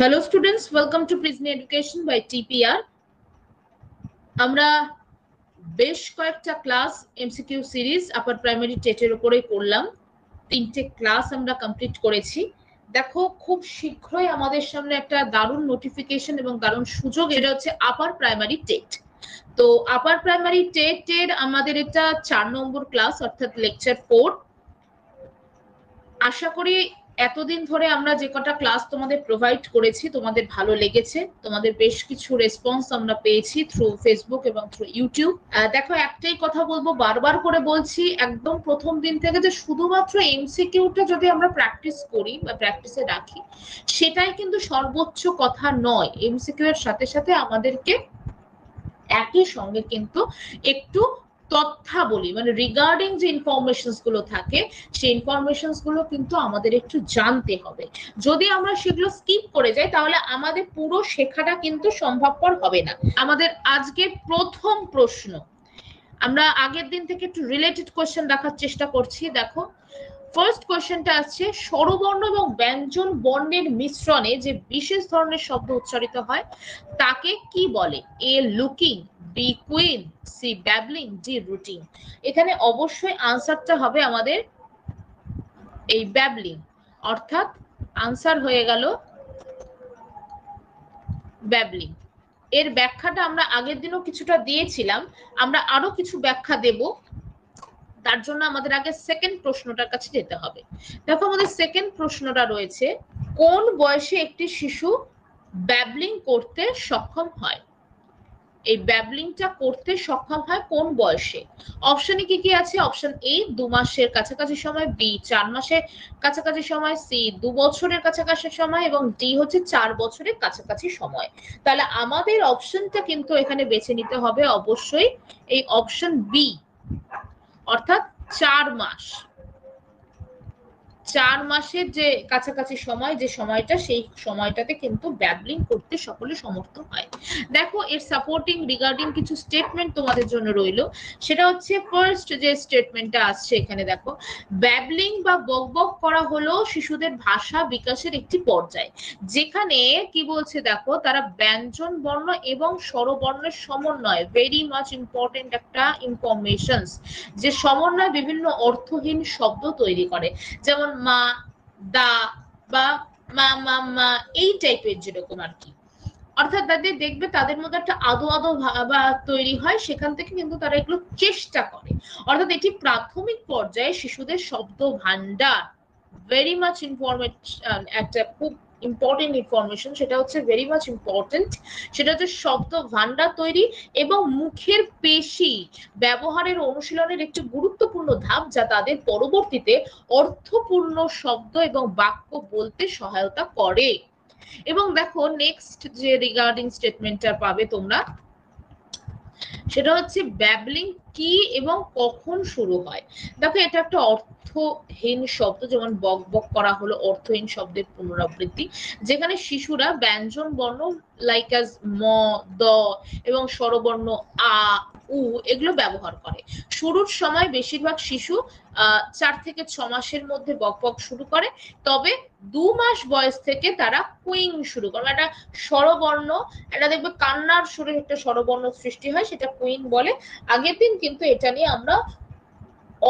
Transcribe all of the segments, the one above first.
Hello students, welcome to Prison Education by TPR. আমরা বেশ কয়েকটা class MCQ series upper primary টেটের উপরে করলাম। 3টে ক্লাস আমরা কমপ্লিট করেছি। দেখো খুব শীঘ্রই আমাদের সামনে একটা দারুণ নোটিফিকেশন এবং দারুণ সুযোগ, এটা হচ্ছে আপার প্রাইমারি টেট। তো আপার প্রাইমারি টেটের আমাদের এটা 4 নম্বর ক্লাস, অর্থাৎ লেকচার 4। আশা করি এতদিন ধরে আমরা যে কটা ক্লাস তোমাদের প্রোভাইড করেছি তোমাদের ভালো লেগেছে। তোমাদের বেশ কিছু রেসপন্স আমরা পেয়েছি থ্রু ফেসবুক এবং থ্রু ইউটিউব। দেখো একটাই কথা বলবো, বারবার করে বলছি একদম প্রথম দিন থেকে, যে শুধুমাত্র এমসিকিউটা যদি আমরা প্র্যাকটিস করি বা প্র্যাকটিসে রাখি সেটাই কিন্তু সর্বোচ্চ কথা নয়। এমসিকিউ এর সাথে সাথে আমাদেরকে একই সঙ্গে কিন্তু একটু তথ্যাবলী, মানে রিগার্ডিং যে ইনফরমেশনস গুলো থাকে সেই ইনফরমেশনস গুলো কিন্তু আমাদের একটু জানতে হবে। যদি আমরা সেগুলো স্কিপ করে যাই তাহলে আমাদের পুরো শেখাটা কিন্তু সম্ভবপর হবে না। আমাদের আজকের প্রথম প্রশ্ন, আমরা আগের দিন থেকে একটু রিলেটেড কোশ্চেন দেখার চেষ্টা করছি। দেখো ফার্স্ট কোশ্চেনটা আছে, স্বরবর্ণ এবং ব্যঞ্জন বর্ণের মিশ্রণে যে বিশেষ ধরনের শব্দ উচ্চারিত হয় তাকে কি বলে? A looking, B cooing, C babbling, D rooting. এখানে অবশ্যই আনসারটা হবে আমাদের এই ব্যাবলিং, অর্থাৎ আনসার হয়ে গেল ব্যাবলিং। এর ব্যাখ্যাটা আমরা আগের দিনও কিছুটা দিয়েছিলাম, আমরা আরো কিছু ব্যাখ্যা দেব। তার জন্য আমাদের আগে সেকেন্ড প্রশ্নটার কাছে যেতে হবে। দেখো আমাদের সেকেন্ড প্রশ্নটা রয়েছে, কোন বয়সে একটি শিশু ব্যাবলিং করতে সক্ষম হয়? এই ব্যাবলিংটা করতে সক্ষম হয় কোন বয়সে? অপশনে কি কি আছে? অপশন এ 2 মাসের কাছাকাছি সময়, বি 4 মাসের কাছাকাছি সময়, সি 2 বছরের কাছাকাছি সময় এবং ডি হচ্ছে 4 বছরের কাছাকাছি সময়। তাহলে আমাদের অপশনটা কিন্তু এখানে বেছে নিতে হবে অবশ্যই এই অপশন বি, অর্থাৎ 4 মাস। 4 মাসের যে কাছাকাছি সময়, যে সময়টা, সেই সময়টাতে কিন্তু ব্যাবলিং করতে সকলে সমর্থ হয়। দেখো এর সাপোর্টিং রিগার্ডিং কিছু স্টেটমেন্ট তোমাদের জন্য রইলো। সেটা হচ্ছে ফার্স্ট যে স্টেটমেন্টটা আসছে এখানে, দেখো ব্যাবলিং বা বকবক করা হলো শিশুদের ভাষা বিকাশের একটি পর্যায়, যেখানে কি বলছে দেখো, তারা ব্যঞ্জন বর্ণ এবং স্বরবর্ণের সমন্বয়, ভেরি মাচ ইম্পর্টেন্ট একটা ইনফরমেশনস, যে সমন্বয় বিভিন্ন অর্থহীন শব্দ তৈরি করে, যেমন মা, দা বা মা মা মা, এই টাইপের যেরকম আর কি। অর্থাৎ তাদের দেখবে তাদের মধ্যে একটা আদো আদো ভাবা তৈরি হয়, সেখান থেকে কিন্তু তারা এগুলো চেষ্টা করে। অর্থাৎ এটি প্রাথমিক পর্যায়ে শিশুদের শব্দ ভান্ডার, ভেরি মাচ ইনফরমেশন, একটা খুব ইম্পর্টেন্ট ইনফরমেশন, সেটা হচ্ছে ভেরি মাচ ইম্পর্টেন্ট, সেটা হচ্ছে শব্দ ভান্ডার তৈরি এবং মুখের পেশি ব্যবহারের অনুশীলনের একটি গুরুত্বপূর্ণ ধাপ, যা তাদের পরবর্তীতে অর্থপূর্ণ শব্দ এবং বাক্য বলতে সহায়তা করে। এবং দেখো নেক্সট যে রিগার্ডিং স্টেটমেন্টটা পাবে তোমরা, সেটা হচ্ছে ব্যাবলিং কি এবং কখন শুরু হয়। দেখো এটা একটা অর্থহীন শব্দ, যেমন বক বক করা হলো অর্থহীন শব্দের পুনরাবৃত্তি, যেখানে শিশুরা ব্যঞ্জন বর্ণ লাইক অ্যাজ ম, দ এবং স্বরবর্ণ আ, উ এগুলো ব্যবহার করে। শুরুর সময় বেশিরভাগ শিশু 4 থেকে 6 মাসের মধ্যে বক বক শুরু করে, তবে 2 মাস বয়স থেকে তারা কুইং শুরু করে, এটা স্বরবর্ণ, এটা দেখবে কান্নার সুরে একটা স্বরবর্ণ সৃষ্টি হয়, সেটা কুইং বলে। আগের দিন কিন্তু এটা নিয়ে আমরা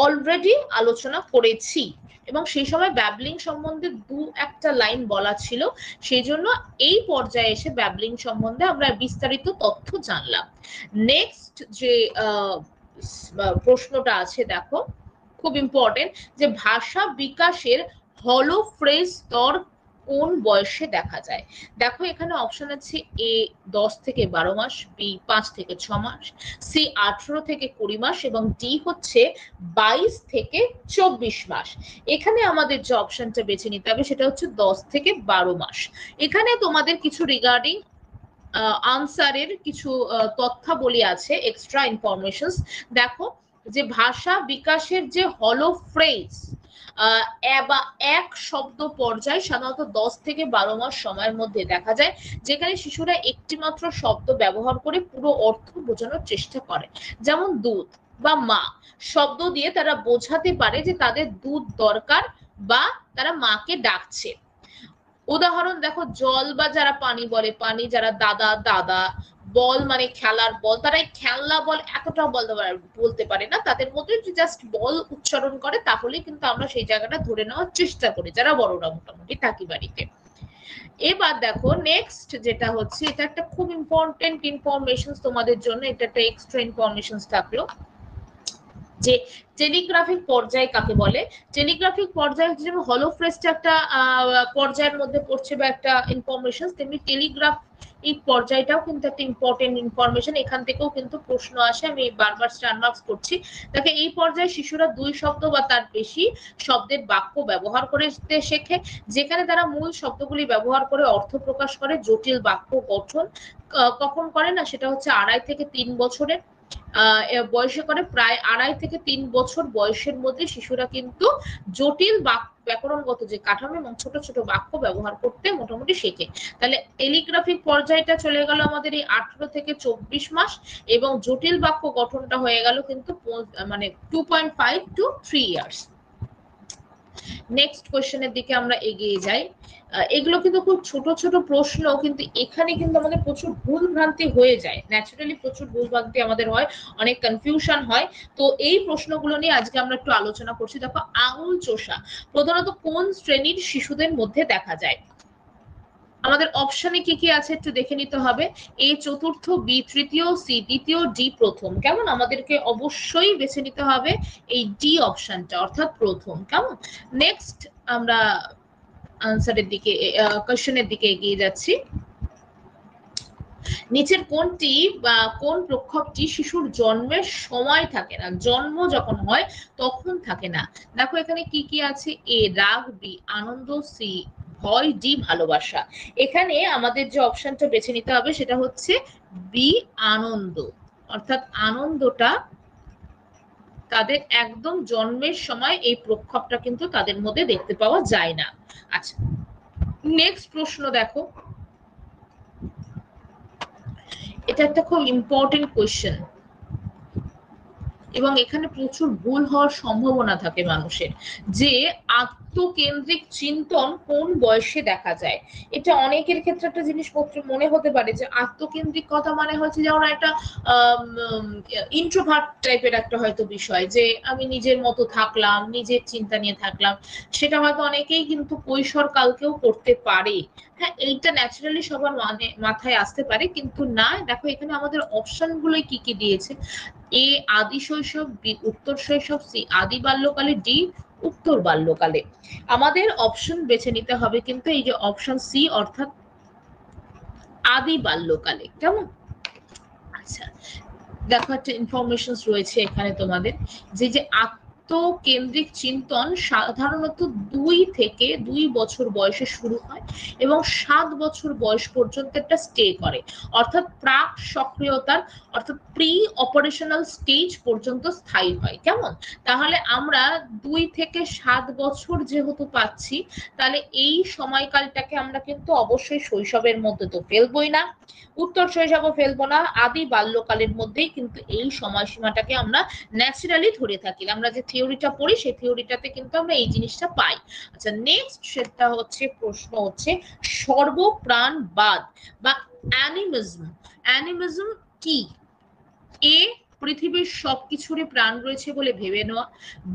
অলরেডি আলোচনা করেছি এবং সেই সময় ব্যাবলিং সম্বন্ধে 2-1টা লাইন বলা ছিল, সেই জন্য এই পর্যায়ে এসে ব্যাবলিং সম্বন্ধে আমরা বিস্তারিত তথ্য জানলাম। নেক্সট যে প্রশ্নটা আছে দেখো খুব ইম্পর্টেন্ট, যে ভাষা বিকাশের হলো ফ্রেজ স্তর কোন বয়সে দেখা যায়? দেখো এখানে অপশন আছে এ 10 থেকে 12 মাস, বি 5 থেকে 6 মাস, সি 18 থেকে 20 মাস এবং ডি হচ্ছে 22 থেকে 24 মাস। এখানে আমাদের যে অপশনটা বেছে নিতে হবে সেটা হচ্ছে 10 থেকে 12 মাস। এখানে তোমাদের কিছু রিগার্ডিং আনসারের কিছু তথ্যাবলী আছে, এক্সট্রা ইনফরমেশনস। দেখো যে ভাষা বিকাশের যে হলো ফ্রেজ বা এক শব্দ পর্যায় সাধারণত 10 থেকে 12 মাস সময়ের মধ্যে দেখা যায়, যেখানে শিশুরা একটি মাত্র শব্দ ব্যবহার করে পুরো অর্থ বোঝানোর চেষ্টা করে। যেমন দুধ বা মা শব্দ দিয়ে তারা বোঝাতে পারে যে তাদের দুধ দরকার বা তারা মাকে ডাকছে। উদাহরণ দেখো, জল বা যারা পানি বলে, পানি যারা দাদা দাদা, বল মানে খেলার বল, তারা এই খেলনা বল এতটাও বলতে পারে না, তাদের মধ্যে জাস্ট বল উচ্চারণ করে, তাহলে কিন্তু আমরা সেই জায়গাটা ধরে নেওয়ার চেষ্টা করি যারা বড়রা মোটামুটি থাকি বাড়িতে। এবার দেখো নেক্সট যেটা হচ্ছে, এটা একটা খুব ইম্পর্টেন্ট ইনফরমেশন তোমাদের জন্য, এটা একটা এক্সট্রা ইনফরমেশন থাকলো যে টেলিগ্রাফিক পর্যায় কাকে বলে। টেলিগ্রাফিক পর্যায় যেমন হলো ফ্রেজটা একটা পর্যায়ের মধ্যে পড়ছে বা একটা ইনফরমেশন, তেমনি টেলিগ্রাফ এই পর্যায়টাও কিন্তু একটা ইম্পর্টেন্ট ইনফরমেশন, এখান থেকেও কিন্তু প্রশ্ন আসে, আমি বারবার স্টার মার্কস করছি। দেখে এই পর্যায়ে শিশুরা 2 শব্দ বা তার বেশি শব্দের বাক্য ব্যবহার করতে শেখে, যেখানে তারা মূল শব্দগুলি ব্যবহার করে অর্থ প্রকাশ করে। জটিল বাক্য গঠন কখন করে না, সেটা হচ্ছে 2.5 থেকে 3 বছরের বয়সে করে। প্রায় 2.5 থেকে 3 বছর বয়সের মধ্যে শিশুরা কিন্তু জটিল ব্যাকরণগত যে কাঠামো এবং ছোট ছোট বাক্য ব্যবহার করতে মোটামুটি শেখে। তাহলে টেলিগ্রাফিক পর্যায়টা চলে গেল আমাদের এই 18 থেকে 24 মাস, এবং জটিল বাক্য গঠনটা হয়ে গেল কিন্তু মানে 2.5 to 3 ইয়ার্স। নেক্সট কোশ্চেনের দিকে আমরা এগিয়ে যাই। এগুলো কিন্তু খুব ছোট ছোট প্রশ্ন, কিন্তু এখানে কিন্তু আমাদের প্রচুর ভুল ভ্রান্তি হয়ে যায়, ন্যাচারালি প্রচুর ভুল ভ্রান্তি আমাদের হয়, অনেক কনফিউশন হয়। তো এই প্রশ্নগুলো নিয়ে আজকে আমরা একটু আলোচনা করছি। দেখো, আঙুল চোষা প্রধানত কোন শ্রেণীর শিশুদের মধ্যে দেখা যায়? আমাদের অপশনে কি কি আছে একটু দেখে নিতে হবে। এ চতুর্থ, বি তৃতীয়, সি দ্বিতীয়, ডি প্রথম। কেমন? আমাদেরকে অবশ্যই বেছে নিতে হবে এই ডি অপশনটা, অর্থাৎ প্রথম। কেমন? নেক্সট আমরা আনসারের দিকে, কোশ্চেনের দিকে এগিয়ে যাচ্ছি। নিচের কোনটি বা কোন প্রক্ষোভটি শিশুর জন্মের সময় থাকে না, জন্ম যখন হয় তখন থাকে না? দেখো এখানে কি কি আছে, এ রাগ, বি আনন্দ, সি ভয়, ডি ভালোবাসা। এখানে আমাদের যে অপশনটা বেছে নিতে হবে সেটা হচ্ছে বি আনন্দ, অর্থাৎ আনন্দটা তাদের একদম জন্মের সময় এই প্রক্ষোভটা কিন্তু তাদের মধ্যে দেখতে পাওয়া যায় না। আচ্ছা, নেক্সট প্রশ্ন দেখো, এটা একটা খুব ইম্পর্টেন্ট কোয়েশ্চেন এবং এখানে প্রচুর ভুল হওয়ার সম্ভাবনা থাকে মানুষের, যে আত্মকেন্দ্রিক চিন্তন কোন বয়সে দেখা যায়। এটা অনেকের ক্ষেত্রে একটা জিনিসপত্র মনে হতে পারে যে আত্মকেন্দ্রিক কথা মানে হচ্ছে যেমন একটা ইন্ট্রোভার্ট টাইপের একটা হয়তো বিষয়, যে আমি নিজের মতো থাকলাম, নিজের চিন্তা নিয়ে থাকলাম, সেটা হয়তো অনেকেই কিন্তু কৈশোর কালকেও করতে পারে। হ্যাঁ, এইটা ন্যাচারালি সবার মাথায় আসতে পারে, কিন্তু না, দেখো এখানে আমাদের অপশন গুলো কি কি দিয়েছে। এ আদি শৈশব, বি উত্তর শৈশব, সি আদি বাল্যকালে, ডি উত্তর বাল্যকালে। আমাদের অপশন বেছে নিতে হবে কিন্তু এই যে অপশন সি, অর্থাৎ আদি বাল্যকালে। কেমন? আচ্ছা, দেখো একটা ইনফরমেশন রয়েছে এখানে তোমাদের, যে আত্মকেন্দ্রিক চিন্তন সাধারণত 2 থেকে 2 বছর বয়সে শুরু হয় এবং 7 বছর বয়স পর্যন্ত একটা স্টে করে, অর্থাৎ প্রাক সক্রিয়তার অর্থাৎ প্রি অপারেশনাল স্টেজ পর্যন্ত স্থায়ী হয়। কেমন? তাহলে আমরা 2 থেকে 7 বছর যেহেতু পাচ্ছি, তাহলে এই সময়কালটাকে আমরা কিন্তু অবশ্যই শৈশবের মধ্যে তো ফেলবই না, উত্তর শৈশবও ফেলবো না, আদি বাল্যকালের মধ্যেই কিন্তু এই সময়সীমাটাকে আমরা ন্যাচারালি ধরে থাকি। আমরা যে থিওরিটা পড়ি সেই থিওরিটাতে কিন্তু আমরা এই জিনিসটা পাই। আচ্ছা, নেক্সট সেটা হচ্ছে, প্রশ্ন হচ্ছে সর্বপ্রাণবাদ বা অ্যানিমিজম। অ্যানিমিজম কি? এ পৃথিবীর সবকিছুরই প্রাণ রয়েছে বলে ভেবে নেওয়া,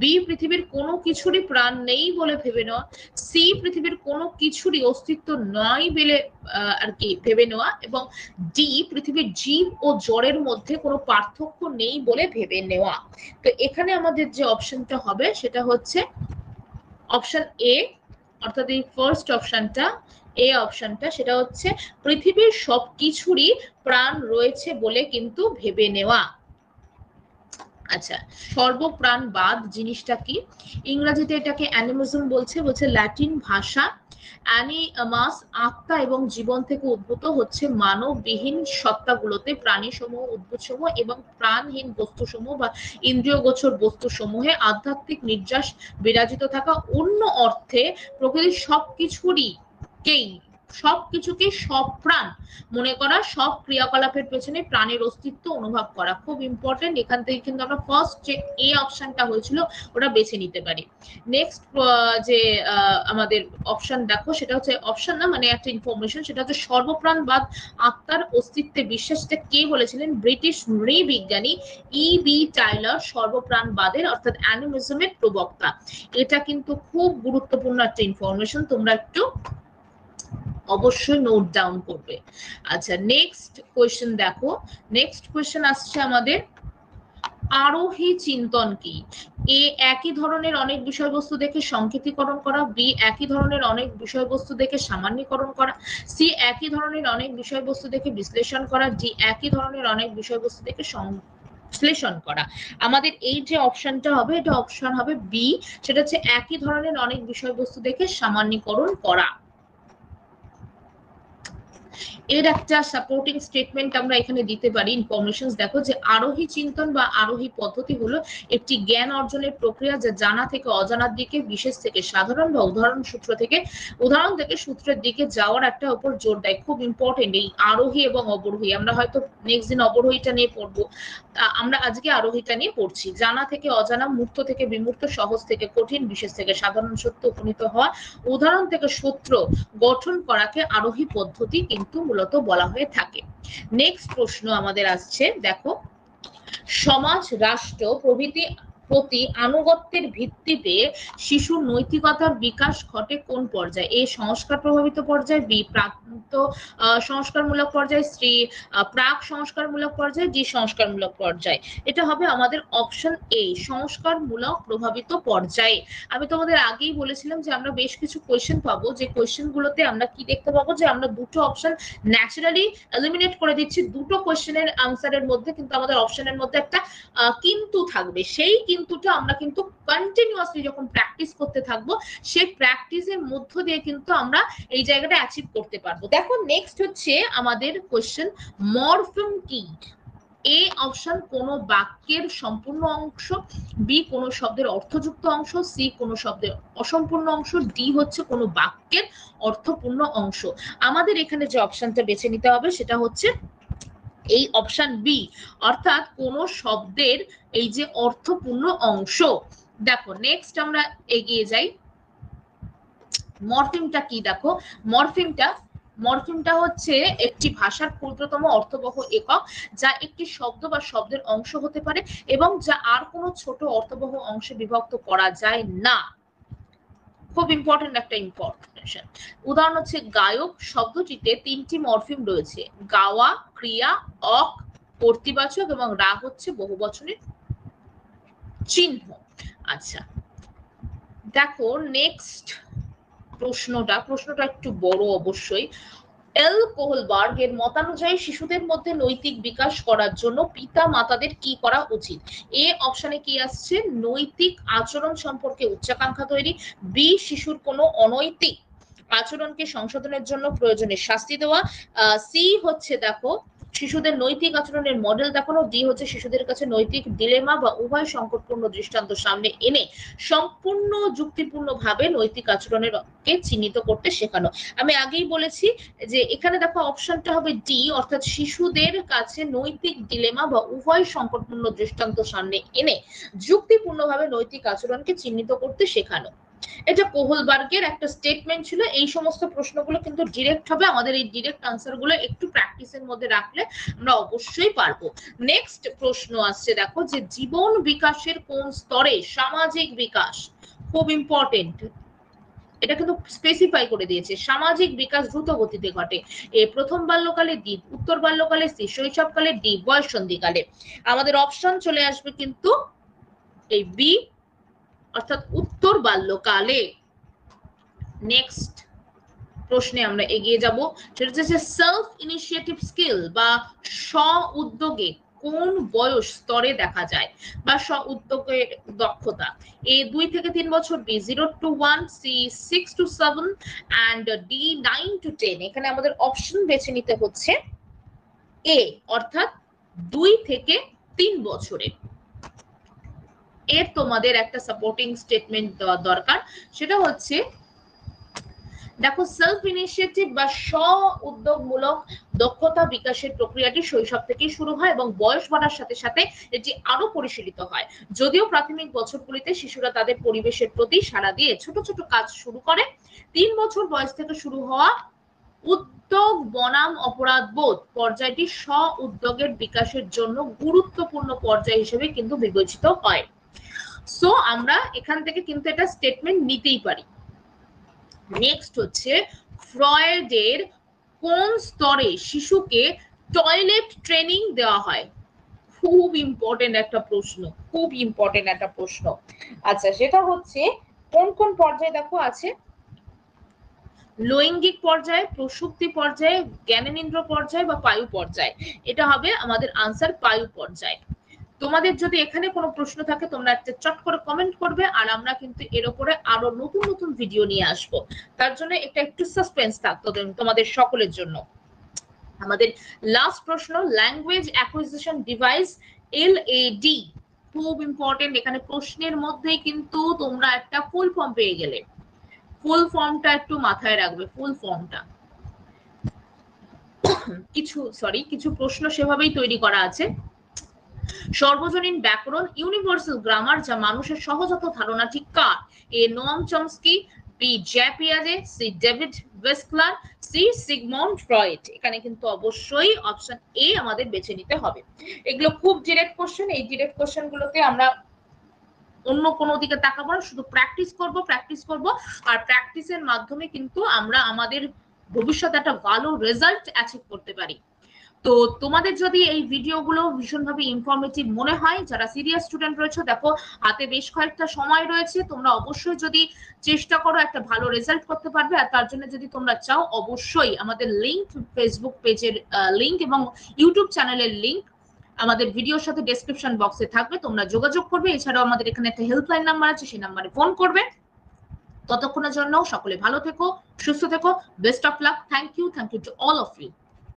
বি পৃথিবীর কোনো কিছুরই প্রাণ নেই বলে ভেবে নেওয়া, সি পৃথিবীর কোনো কিছুরই অস্তিত্ব নয় বলে আর কি ভেবে নেওয়া, এবং ডি পৃথিবীর জীব ও জড়ের মধ্যে কোনো পার্থক্য নেই বলে ভেবে নেওয়া। তো এখানে আমাদের যে অপশনটা হবে সেটা হচ্ছে অপশন এ, অর্থাৎ এই ফার্স্ট অপশনটা, এ অপশনটা, সেটা হচ্ছে পৃথিবীর সবকিছুরই প্রাণ রয়েছে বলে কিন্তু ভেবে নেওয়া। আচ্ছা, সর্বপ্রাণবাদ জিনিসটা কি? ইংরেজিতে এটাকে অ্যানিমিজম বলছে ল্যাটিন ভাষা অ্যানিমাস আত্মা এবং জীবন থেকে উদ্ভূত, হচ্ছে মানববিহীন সত্তাগুলোতে প্রাণীসমূহ, উদ্ভিদসমূহ এবং প্রাণহীন বস্তুসমূহ বা ইন্দ্রিয়গোচর বস্তুসমূহে আধ্যাত্মিক নির্যাস বিরাজিত থাকা। অন্য অর্থে প্রকৃতির সবকিছুরই কেই সবকিছুকে সপ্রাণ মনে করা, সব ক্রিয়াকলাপের পেছনে প্রাণের অস্তিত্ব অনুভব করা। খুব ইম্পর্টেন্ট, এখান থেকে কিন্তু আমরা ফার্স্ট যে এ অপশনটা হয়েছিল ওটা বেছে নিতে পারি। নেক্সট যে আমাদের অপশন দেখো, সেটা হচ্ছে অপশন না, মানে একটা ইনফরমেশন, সেটা হচ্ছে সর্বপ্রাণবাদ আত্মার অস্তিত্বে বিশ্বাস। এটা কে বলেছিলেন? British নৃবিজ্ঞানী E.B. টাইলার সর্বপ্রাণবাদের অর্থাৎ অ্যানিমিজমের প্রবক্তা। এটা কিন্তু খুব গুরুত্বপূর্ণ একটা ইনফরমেশন, তোমরা একটু অবশ্যই নোট ডাউন করবে। আচ্ছা, নেক্সট কোয়েশ্চেন দেখো। নেক্সট কোয়েশ্চেন আসছে আমাদের, আরোহী চিন্তন কি? এ একই ধরনের অনেক বিষয়বস্তু দেখে সংকেতীকরণ করা, বি একই ধরনের অনেক বিষয়বস্তু দেখে সামান্যীকরণ করা, সি একই ধরনের অনেক বিষয়বস্তু দেখে বিশ্লেষণ করা, ডি একই ধরনের অনেক বিষয়বস্তু দেখে বিশ্লেষণ করা। আমাদের এই যে অপশনটা হবে, এটা অপশন হবে বি, সেটা হচ্ছে একই ধরনের অনেক বিষয়বস্তু দেখে সামান্যীকরণ করা। এর একটা সাপোর্টিং স্টেটমেন্ট আমরা এখানে দিতে পারি। ইনফরমেশনস দেখো যে আরোহী চিন্তন বা আরোহী পদ্ধতি হলো একটি জ্ঞান অর্জনের প্রক্রিয়া যা জানা থেকে অজানার দিকে, বিশেষ থেকে সাধারণ বা উদাহরণ থেকে সূত্রের দিকে যাওয়ার একটা উপর জোর দেয়। খুব ইম্পর্টেন্ট এই আরোহী এবং অবরোহী। আমরা হয়তো নেক্সট দিন অবরোহীটা নিয়ে পড়বো, আমরা আজকে আরোহীটা নিয়ে পড়ছি। জানা থেকে অজানা, মুক্ত থেকে বিমুক্ত, সহজ থেকে কঠিন, বিশেষ থেকে সাধারণ সত্য উপনীত হওয়া, উদাহরণ থেকে সূত্র গঠন করাকে আরোহী পদ্ধতি কিন্তু মূলত বলা হয়ে থাকে। নেক্সট প্রশ্ন আমাদের আসছে, দেখো, সমাজ, রাষ্ট্র প্রভৃতি প্রতি আনুগত্যের ভিত্তিতে শিশুর নৈতিকতার বিকাশ ঘটে কোন পর্যায়ে? এ সংস্কার প্রভাবিত পর্যায়ে, বি প্রান্ত সংস্কারমূলক পর্যায়ে, সি প্রাক সংস্কারমূলক পর্যায়ে, ডি সংস্কারমূলক পর্যায়ে। এটা হবে আমাদের অপশন এ, সংস্কারমূলক প্রভাবিত পর্যায়ে। আমি তোমাদের আগেই বলেছিলাম যে আমরা বেশ কিছু কোয়েশ্চেন পাবো, যে কোয়েশ্চেন গুলোতে আমরা কি দেখতে পাবো, যে আমরা দুটো অপশন ন্যাচারালি এলিমিনেট করে দিচ্ছি। দুটো কোয়েশ্চেনের আনসারের মধ্যে কিন্তু আমাদের অপশনের মধ্যে একটা কিন্তু থাকবে। সেই কিন্তুটা আমরা কিন্তু কন্টিনিউয়াসলি যখন প্র্যাকটিস করতে থাকবো, সেই প্র্যাকটিসের মধ্য দিয়ে কিন্তু আমরা এই জায়গাটা অ্যাচিভ করতে পারবো। দেখো, নেক্সট হচ্ছে আমাদের কোয়েশ্চেন, মরফিম কি? এ অপশন কোন বাক্যের সম্পূর্ণ অংশ, বি কোন শব্দের অর্থযুক্ত অংশ, সি কোন শব্দের অসম্পূর্ণ অংশ, ডি হচ্ছে কোন বাক্যের অর্থপূর্ণ অংশ। আমাদের এখানে যে অপশনটা বেছে নিতে হবে সেটা হচ্ছে এই অপশন বি, অর্থাৎ কোন শব্দের এই যে অর্থপূর্ণ অংশ। দেখো, নেক্সট আমরা এগিয়ে যাই। মরফিমটা কি? দেখো, মরফিমটা হচ্ছে একটি ভাষার ক্ষুদ্রতম অর্থবহ একক, যা একটি শব্দ বা শব্দের অংশ হতে পারে এবং যা আর কোনো ছোট অর্থবহ অংশে বিভক্ত করা যায় না। খুব ইম্পর্টেন্ট একটা ইনফরমেশন। উদাহরণ হচ্ছে গায়ক শব্দটিতে তিনটি মরফিম রয়েছে, গাওয়া, ক্রিয়া, অক কর্তৃবাচক, এবং রা হচ্ছে বহুবচনের চিহ্ন। আচ্ছা, দেখো নেক্সট প্রশ্নটা একটু বড় অবশ্যই। এল কোহলবার্গ এর মতানুযায়ী শিশুদের মধ্যে নৈতিক বিকাশ করার জন্য পিতা মাতাদের কি করা উচিত? এ অপশনে কি আসছে? নৈতিক আচরণ সম্পর্কে উচ্চাকাঙ্ক্ষা তৈরি, বি শিশুর কোনো অনৈতিক আচরণকে সংশোধনের জন্য প্রয়োজনে শাস্তি দেওয়া, সি হচ্ছে দেখো শিশুদের নৈতিক আচরণের মডেল দেখানো, ডি হচ্ছে শিশুদের কাছে নৈতিক ডিলেমা বা উভয় সংকটপূর্ণ দৃষ্টান্ত সামনে এনে সম্পূর্ণ যুক্তিপূর্ণভাবে নৈতিক আচরণের কে চিহ্নিত করতে শেখানো। আমি আগেই বলেছি যে এখানে দেখো অপশনটা হবে ডি, অর্থাৎ শিশুদের কাছে নৈতিক ডিলেমা বা উভয় সংকটপূর্ণ দৃষ্টান্ত সামনে এনে যুক্তিপূর্ণভাবে নৈতিক আচরণকে চিহ্নিত করতে শেখানো। এটা কোহলবার্গের একটা স্টেটমেন্ট ছিল। এই সমস্ত প্রশ্নগুলো কিন্তু ডিরেক্ট হবে, আমাদের এই ডিরেক্ট আনসার গুলো একটু প্র্যাকটিসের মধ্যে রাখলে আমরা অবশ্যই পারবো। নেক্সট প্রশ্ন আসছে, দেখো, যে জীবন বিকাশের কোন স্তরে সামাজিক বিকাশ? খুব ইম্পর্টেন্ট, এটা কিন্তু স্পেসিফাই করে দিয়েছে। সামাজিক বিকাশ দ্রুত গতিতে ঘটে, এ প্রথম বাল্যকালে, ডি উত্তর বাল্যকালে, সি শৈশবকালে, ডি বয়ঃসন্ধিকালে। আমাদের অপশন চলে আসবে কিন্তু এই বি, অর্থাৎ উত্তর বাল্যকালে। নেক্সট প্রশ্নে আমরা এগিয়ে যাব, সেটা হচ্ছে সেলফ ইনিশিয়েটিভ স্কিল বা স্ব উদ্যোগে কোন বয়স স্তরে দেখা যায়, বা স্ব উদ্যোগের দক্ষতা? এ 2 থেকে 3 বছর, B 0 to 1, C 6 to 7 and D 9 to 10। এখানে আমাদের অপশন বেছে নিতে হচ্ছে এ, অর্থাৎ 2 থেকে 3 বছরে। এর তোমাদের একটা সাপোর্টিং স্টেটমেন্ট দেওয়া দরকার, সেটা হচ্ছে দেখো সেলফ ইনিশিয়েটিভ বা স্ব উদ্যোগমূলক দক্ষতা বিকাশের প্রক্রিয়াটি শৈশব থেকেই শুরু হয় এবং বয়স বাড়ার সাথে সাথে এটি আরো পরিশীলিত হয়। যদিও প্রাথমিক বছরগুলিতে শিশুরা তাদের পরিবেশের প্রতি সাড়া দিয়ে ছোট ছোট কাজ শুরু করে, 3 বছর বয়স থেকে শুরু হওয়া উদ্যোগ বনাম অপরাধ বোধ পর্যায়টি স্ব উদ্যোগের বিকাশের জন্য গুরুত্বপূর্ণ পর্যায় হিসেবে কিন্তু বিবেচিত হয়। সো আমরা এখান থেকে কিন্তু এটা স্টেটমেন্ট নিতেই পারি। নেক্সট হচ্ছে ফ্রয়েডের কোন স্তরে শিশুকে টয়লেট ট্রেনিং দেওয়া হয়? খুব ইম্পর্টেন্ট একটা প্রশ্ন, খুব ইম্পর্টেন্ট একটা প্রশ্ন। আচ্ছা, সেটা হচ্ছে কোন কোন পর্যায়ে দেখো আছে, লৈঙ্গিক পর্যায়ে, প্রসূতি পর্যায়ে, জ্ঞানেন্দ্র পর্যায়ে বা পায়ু পর্যায়ে। এটা হবে আমাদের আনসার পায়ু পর্যায়ে। তোমাদের যদি এখানে কোনো প্রশ্ন থাকে তোমরা একটা চট করে কমেন্ট করবে, আর আমরা কিন্তু এর উপরে আরো নতুন নতুন ভিডিও নিয়ে আসব। তার জন্য এটা একটু সাসপেন্স থাকতো তোমাদের সকলের জন্য। আমাদের লাস্ট প্রশ্ন, ল্যাঙ্গুয়েজ অ্যাকুইজিশন ডিভাইস এলএডি, খুব ইম্পর্টেন্ট। এখানে প্রশ্নের মধ্যেই কিন্তু তোমরা একটা ফুল ফর্ম পেয়ে গেলে, ফুল ফর্মটা একটু মাথায় রাখবে, ফুল ফর্মটা। কিছু প্রশ্ন সেভাবেই তৈরি করা আছে। সর্বজনীন ব্যাকরণ, ইউনিভার্সাল গ্রামার, যা মানুষের সহজাত ধারণা ঠিক কার? A Noam Chomsky, B Jean পিয়াজে, C David Westler, C Sigmund Freud. এখানে কিন্তু অবশ্যই অপশন এ আমাদের বেছে নিতে হবে। এগুলো খুব ডিরেক্ট কোশ্চেন, এই ডিরেক্ট কোশ্চেন গুলোতে আমরা অন্য কোনো দিকে তাকাবো না, শুধু প্র্যাকটিস করব, আর প্র্যাকটিসের মাধ্যমে কিন্তু আমরা আমাদের ভবিষ্যতে একটা ভালো রেজাল্ট অ্যাচিভ করতে পারি। তো তোমাদের যদি এই ভিডিওগুলো ভীষণভাবে ইনফরমেটিভ মনে হয়, যারা সিরিয়াস স্টুডেন্ট রয়েছে, দেখো হাতে বেশ কয়েকটা সময় রয়েছে, তোমরা অবশ্যই যদি চেষ্টা করো একটা ভালো রেজাল্ট করতে পারবে। আর তার জন্য যদি তোমরা চাও, অবশ্যই আমাদের লিংক, ফেসবুক পেজের লিংক এবং ইউটিউব চ্যানেলের লিংক আমাদের ভিডিওর সাথে ডেসক্রিপশন বক্সে থাকবে, তোমরা যোগাযোগ করবে। এছাড়াও আমাদের এখানে একটা হেল্পলাইন নাম্বার আছে, সেই নাম্বারে ফোন করবে। ততক্ষণের জন্য সকলে ভালো থেকো, সুস্থ থেকো, best of luck. Thank you to all of you.